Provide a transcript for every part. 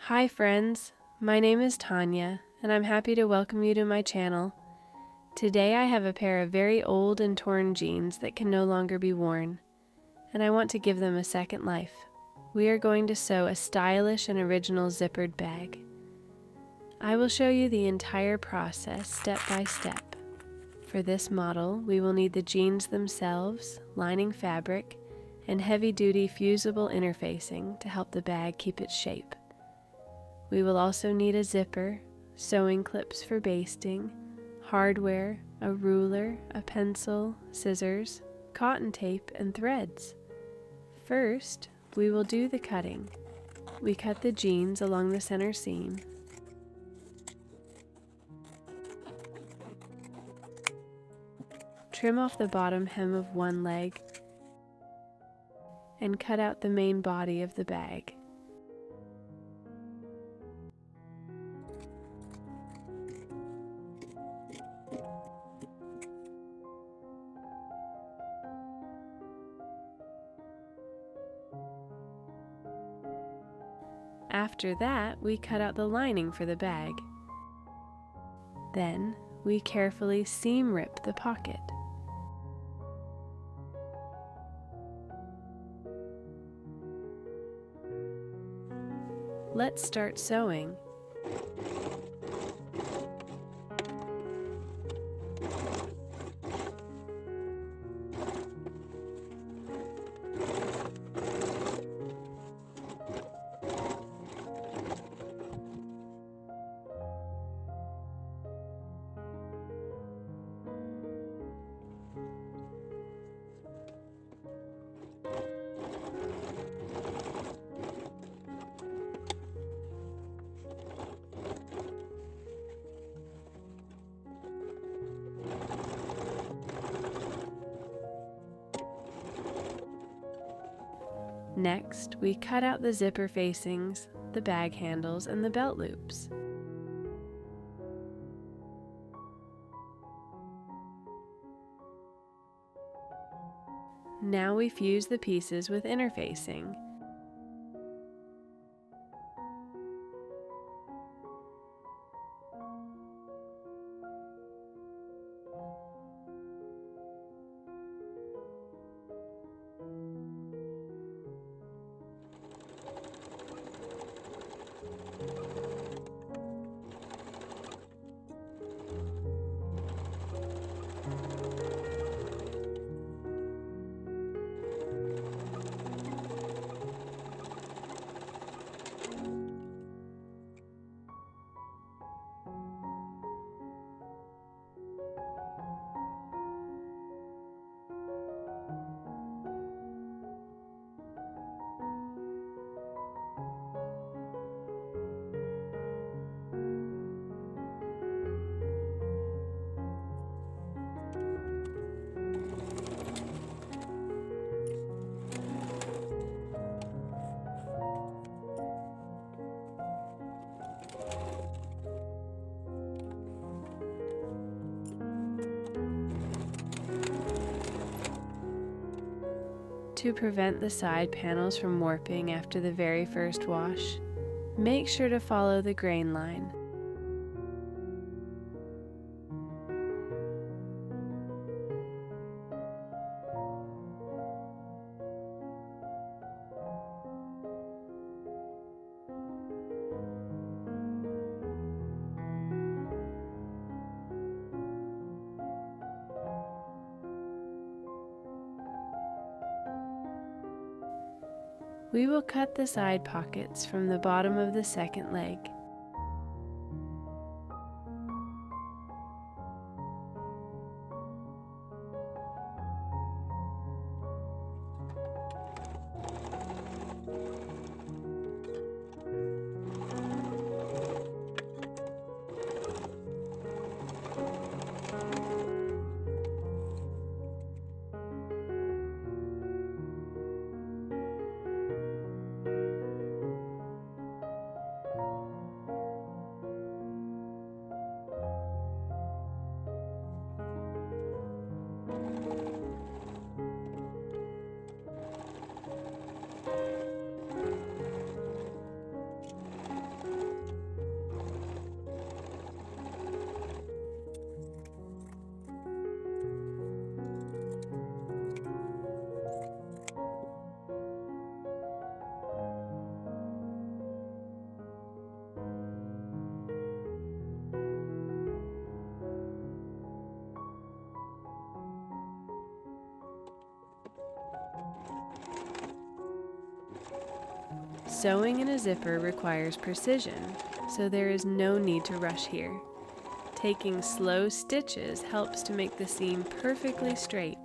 Hi friends, my name is Tanya, and I'm happy to welcome you to my channel. Today I have a pair of very old and torn jeans that can no longer be worn, and I want to give them a second life. We are going to sew a stylish and original zippered bag. I will show you the entire process step by step. For this model, we will need the jeans themselves, lining fabric, and heavy-duty fusible interfacing to help the bag keep its shape. We will also need a zipper, sewing clips for basting, hardware, a ruler, a pencil, scissors, cotton tape, and threads. First, we will do the cutting. We cut the jeans along the center seam. Trim off the bottom hem of one leg and cut out the main body of the bag. After that, we cut out the lining for the bag. Then, we carefully seam rip the pocket. Let's start sewing. Next, we cut out the zipper facings, the bag handles, and the belt loops. Now we fuse the pieces with interfacing. To prevent the side panels from warping after the very first wash, make sure to follow the grain line. We will cut the side pockets from the bottom of the second leg. Sewing in a zipper requires precision, so there is no need to rush here. Taking slow stitches helps to make the seam perfectly straight.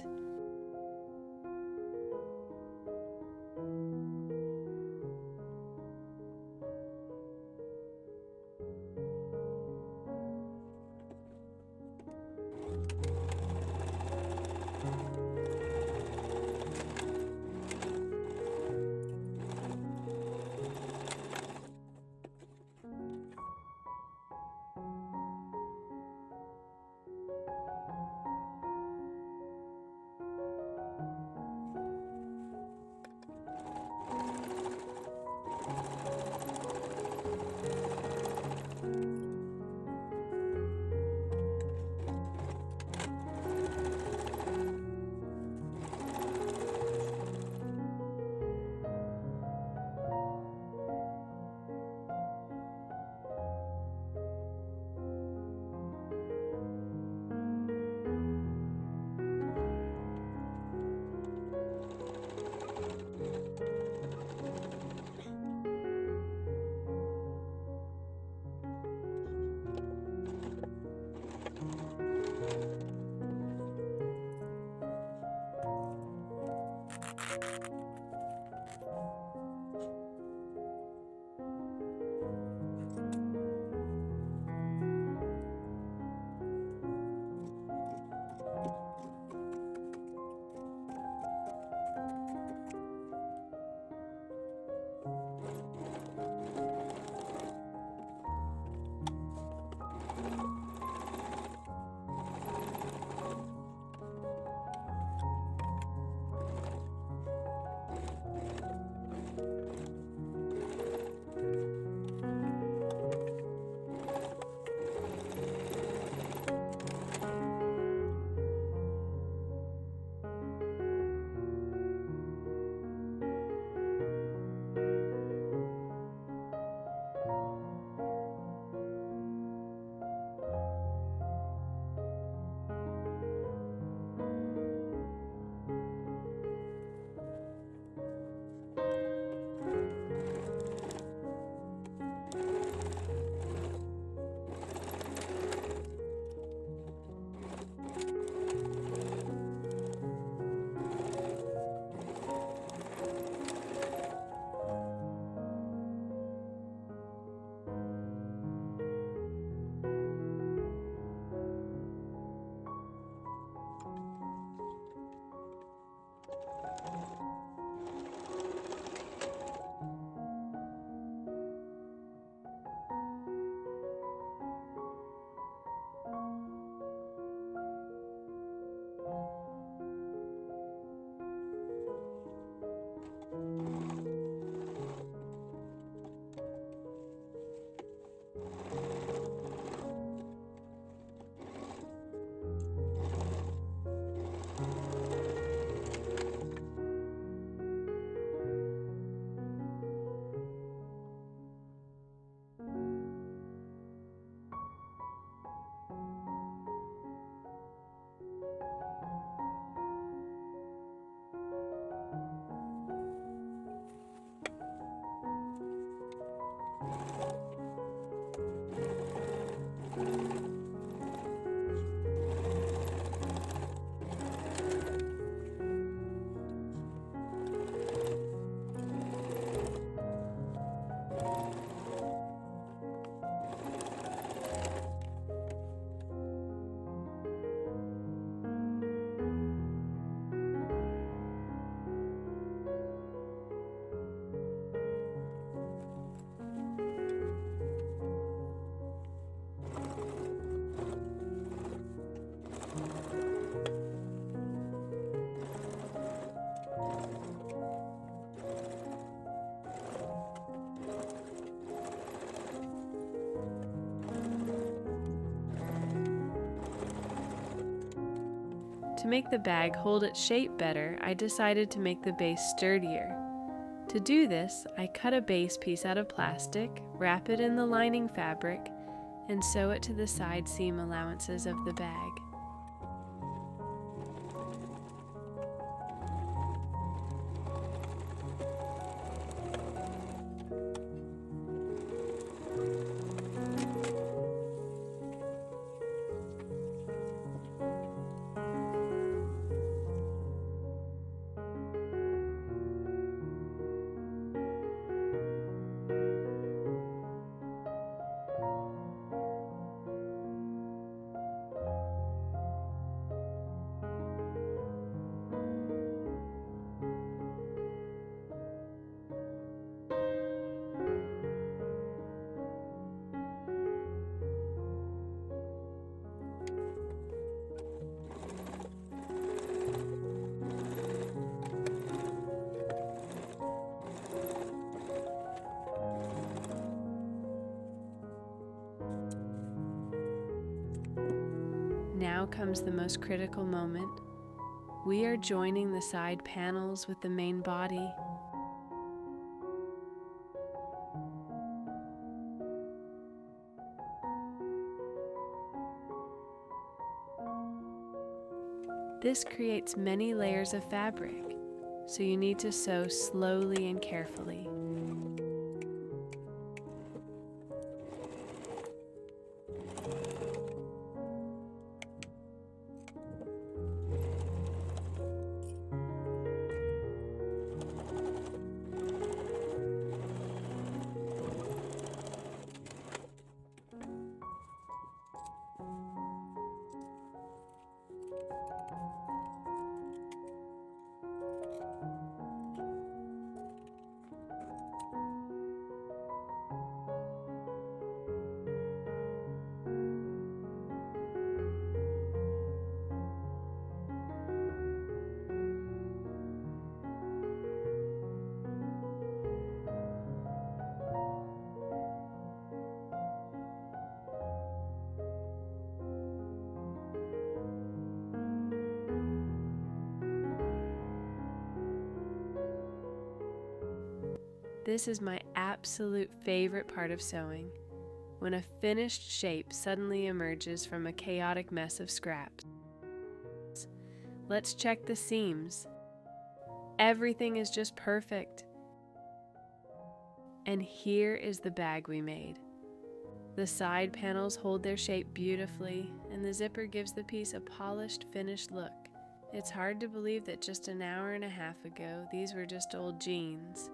To make the bag hold its shape better, I decided to make the base sturdier. To do this, I cut a base piece out of plastic, wrap it in the lining fabric, and sew it to the side seam allowances of the bag. now comes the most critical moment. We are joining the side panels with the main body. This creates many layers of fabric, so you need to sew slowly and carefully. This is my absolute favorite part of sewing, when a finished shape suddenly emerges from a chaotic mess of scraps. Let's check the seams. Everything is just perfect. And here is the bag we made. The side panels hold their shape beautifully, and the zipper gives the piece a polished, finished look. It's hard to believe that just an hour and a half ago, these were just old jeans.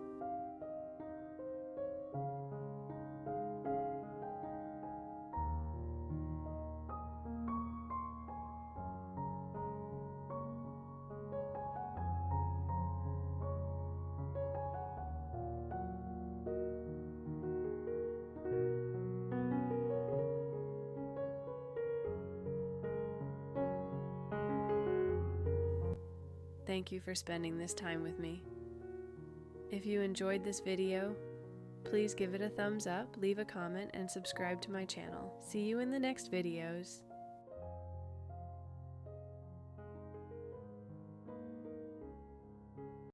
Thank you for spending this time with me. If you enjoyed this video, please give it a thumbs up, leave a comment, and subscribe to my channel. See you in the next videos.